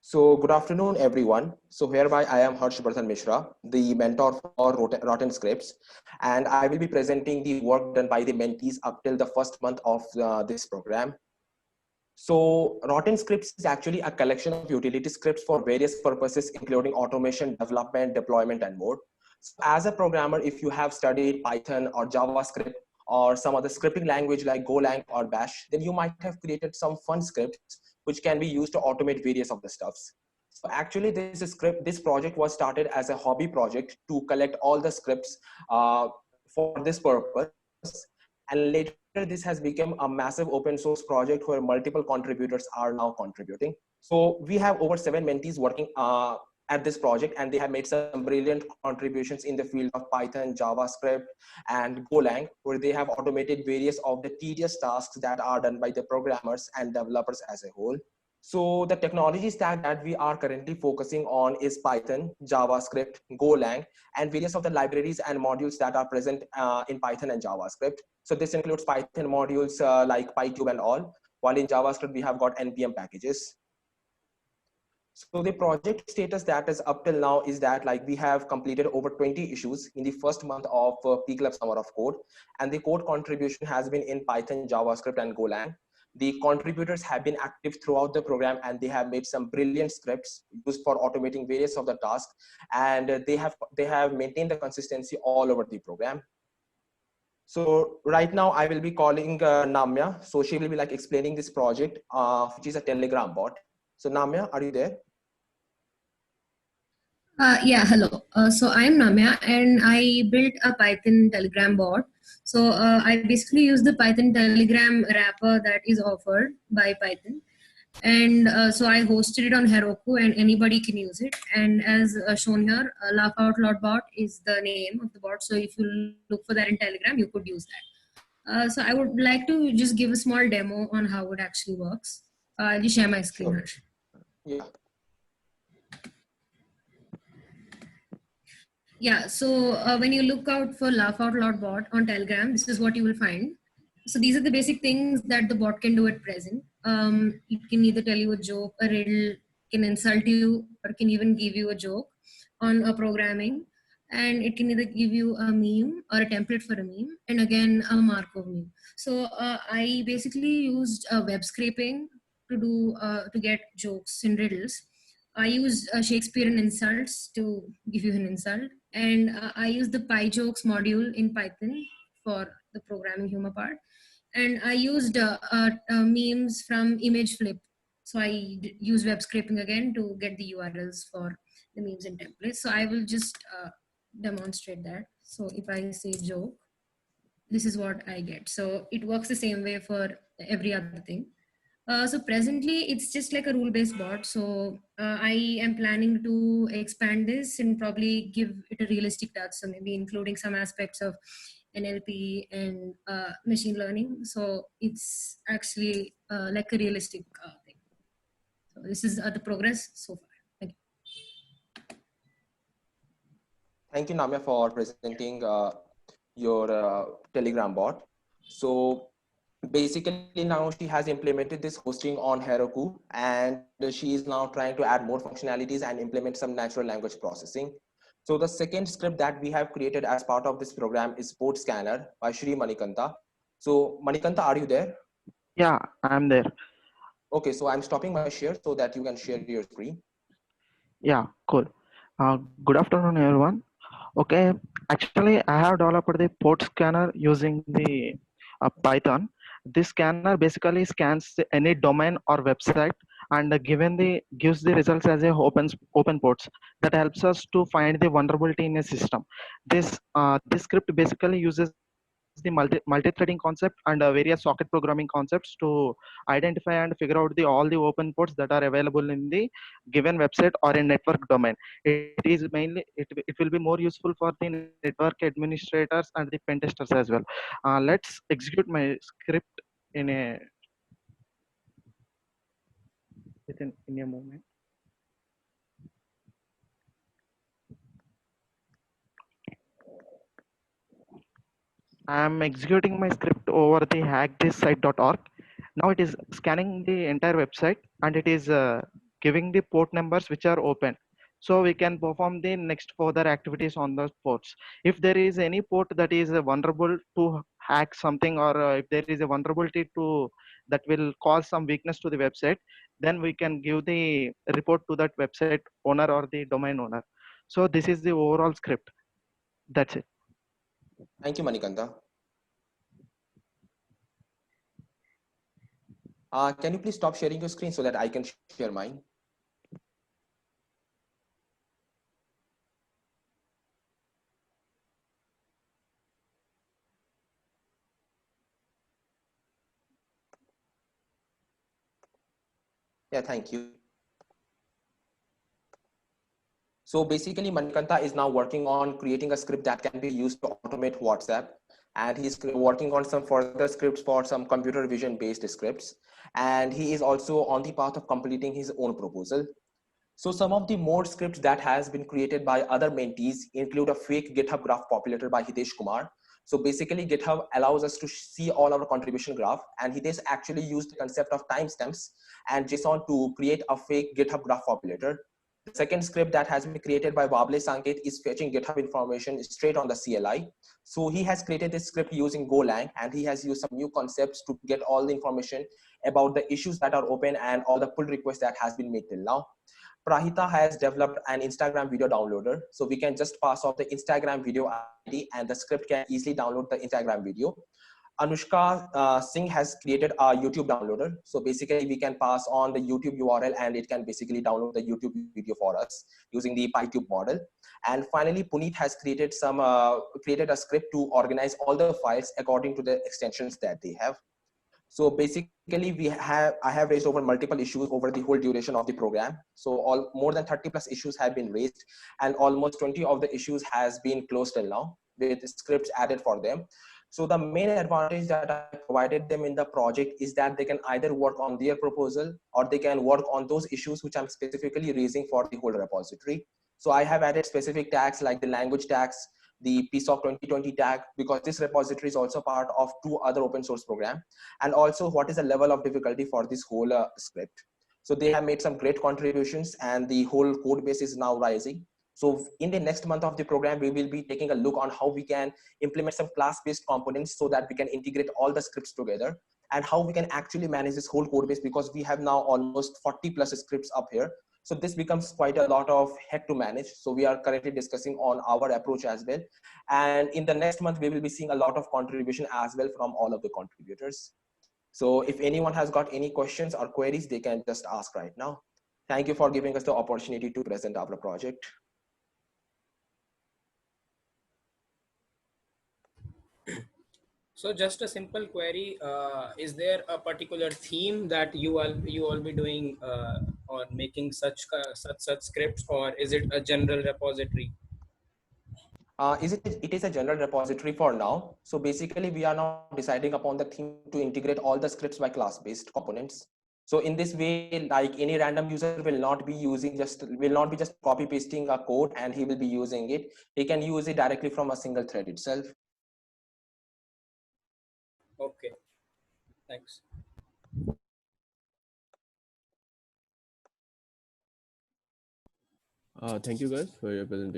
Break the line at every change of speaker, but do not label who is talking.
So good afternoon, everyone. So hereby I am Harsh Bardhan Mishra, the mentor for Rotten Scripts, and I will be presenting the work done by the mentees up till the first month of this program. So Rotten Scripts is actually a collection of utility scripts for various purposes, including automation, development, deployment, and more. So as a programmer, if you have studied Python or JavaScript or some other scripting language like Golang or Bash, then you might have created some fun scripts which can be used to automate various of the stuffs. So actually, this project was started as a hobby project to collect all the scripts for this purpose, and later this has become a massive open source project where multiple contributors are now contributing. So we have over 7 mentees working at this project, and they have made some brilliant contributions in the field of Python, JavaScript, and Golang, where they have automated various of the tedious tasks that are done by the programmers and developers as a whole. So the technology stack that we are currently focusing on is Python, JavaScript, Golang, and various of the libraries and modules that are present in Python and JavaScript. So this includes Python modules like PyCube and all, while in JavaScript we have got NPM packages. So the project status that is up till now is that like we have completed over 20 issues in the first month of Peak Lab Summer of Code, and the code contribution has been in Python, JavaScript, and Golang. The contributors have been active throughout the program, and they have made some brilliant scripts used for automating various of the tasks, and they have maintained the consistency all over the program. So right now I will be calling Namya. So she will be like explaining this project, which is a Telegram bot. So Namya, are you there?
Yeah, hello. So I'm Namya and I built a Python Telegram bot. So I basically use the Python Telegram wrapper that is offered by Python. And so I hosted it on Heroku and anybody can use it. And as shown here, Laugh Out Loud bot is the name of the bot. So if you look for that in Telegram, you could use that. So I would like to just give a small demo on how it actually works. I'll just share my screen.
Sure. Yeah.
Yeah, so when you look out for Laugh Out Loud bot on Telegram, this is what you will find. So these are the basic things that the bot can do at present. It can either tell you a joke, a riddle, can insult you, or can even give you a joke on a programming. And it can either give you a meme or a template for a meme, and again a Markov meme. So I basically used web scraping to get jokes and riddles. I used Shakespearean insults to give you an insult, and I used the PyJokes module in Python for the programming humor part, and I used memes from ImageFlip. So I use web scraping again to get the URLs for the memes and templates. So I will just demonstrate that. So if I say joke, this is what I get. So it works the same way for every other thing. So presently, it's just like a rule-based bot. So I am planning to expand this and probably give it a realistic touch. So maybe including some aspects of NLP and machine learning. So it's actually like a realistic thing. So this is the progress so far. Thank you.
Thank you, Namya, for presenting your Telegram bot. So basically now she has implemented this hosting on Heroku, and she is now trying to add more functionalities and implement some natural language processing. So the second script that we have created as part of this program is Port Scanner by Shri Manikanta. So Manikanta, are you there?
Yeah, I'm there.
Okay, so I'm stopping my share so that you can share your screen.
Yeah, cool. Good afternoon, everyone. Okay, actually, I have developed the port scanner using the Python. This scanner basically scans any domain or website and gives the results as a open ports that helps us to find the vulnerability in a system. This script basically uses the multi-threading concept and various socket programming concepts to identify and figure out all the open ports that are available in the given website or a network domain. It will be more useful for the network administrators and the pen testers as well. Let's execute my script in a moment. I'm executing my script over the hackthisSite.org. Now it is scanning the entire website and it is giving the port numbers which are open. So we can perform the next further activities on those ports. If there is any port that is vulnerable to hack something, or if there is a vulnerability to that will cause some weakness to the website, then we can give the report to that website owner or the domain owner. So this is the overall script. That's it.
Thank you, Manikanta. Can you please stop sharing your screen so that I can share mine? Yeah, thank you. So basically, Manikanta is now working on creating a script that can be used to automate WhatsApp. And he's working on some further scripts for some computer vision based scripts. And he is also on the path of completing his own proposal. So some of the more scripts that has been created by other mentees include a fake GitHub graph populated by Hitesh Kumar. So basically GitHub allows us to see all our contribution graph, and Hitesh actually used the concept of timestamps and JSON to create a fake GitHub graph populator. The second script that has been created by Vable Sanket is fetching GitHub information straight on the CLI. So he has created this script using Golang, and he has used some new concepts to get all the information about the issues that are open and all the pull requests that has been made till now. Prahita has developed an Instagram video downloader. So we can just pass off the Instagram video ID and the script can easily download the Instagram video. Anushka Singh has created a YouTube downloader. So basically we can pass on the YouTube URL and it can basically download the YouTube video for us using the PyTube model. And finally, Puneet has created created a script to organize all the files according to the extensions that they have. So basically I have raised over multiple issues over the whole duration of the program. So more than 30 plus issues have been raised and almost 20 of the issues has been closed till now with scripts added for them. So the main advantage that I provided them in the project is that they can either work on their proposal or they can work on those issues which I'm specifically raising for the whole repository. So I have added specific tags like the language tags, the PSOC 2020 tag, because this repository is also part of 2 other open source programs, and also what is the level of difficulty for this whole script. So they have made some great contributions and the whole code base is now rising. So in the next month of the program, we will be taking a look on how we can implement some class-based components so that we can integrate all the scripts together, and how we can actually manage this whole code base, because we have now almost 40 plus scripts up here. So this becomes quite a lot of head to manage. So we are currently discussing on our approach as well. And in the next month, we will be seeing a lot of contribution as well from all of the contributors. So if anyone has got any questions or queries, they can just ask right now. Thank you for giving us the opportunity to present our project.
So just a simple query, is there a particular theme that you all be doing or making such scripts, or is it a general repository?
It is a general repository for now. So basically we are now deciding upon the theme to integrate all the scripts by class-based components. So in this way, like any random user will not be just copy pasting a code and he will be using it. He can use it directly from a single thread itself.
Okay, thanks.
Thank you guys for your presentation.